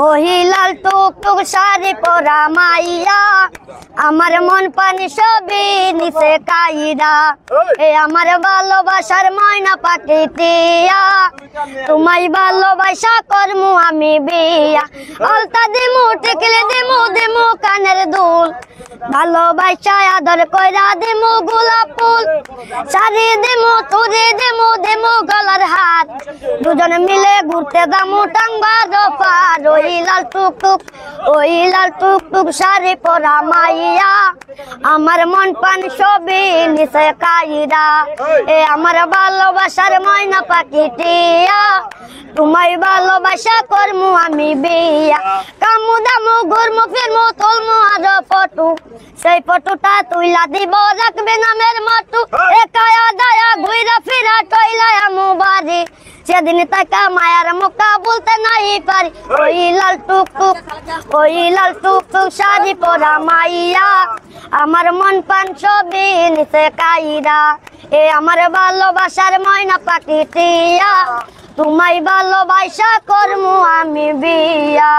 ওহি লাল টুকটুক শাড়ি পরা মাইয়া, আমার মন পানি সবই নিচে কাইরা। এ আমার ভালোবাসার ময়না পাখি টিয়া, তোমায় ভালোবাসা করমু আমি বিয়া। আলতা দিমু টিকলি দিমু দিমু কানের দুল, ভালোবাসা আদর কইরা দিমু গোলাপ ফুল। শাড়ি দিমু তুরি দিমু দিমু গলার হাত, দুজন মিলে ঘুরতে যামু টাঙ্গার পার। ওই লাল টুকটুক ওই লাল টুকটুক শাড়ি পরা মাইয়া, আমার মন পান সবই নিচে কাইরা। এ আমার ভালোবাসার ময়না পাখি টিয়া, তোমায় ভালোবাসা করমু আমি বিয়া। কামু দামু ঘুরমু ফিরমু তুলমু আরো ফটো, সেই ফটোটা তুইলা দিব রাখবে নামের মতো। একায়া দায়া ঘুইরা ফিরা টইলা আমু বাড়ি, সেদিন তাকা মায়ার মুখা বলতে নাই পারি। ওই লাল টুকটুক ওই লাল টুকটুক শাড়ি পরা মাইয়া, আমার মন পান সবই নিচে কাইরা। এ আমার ভালোবাসার ময়না পাখি টিয়া, তোমায় ভালোবাসা করমু আমি বিয়া।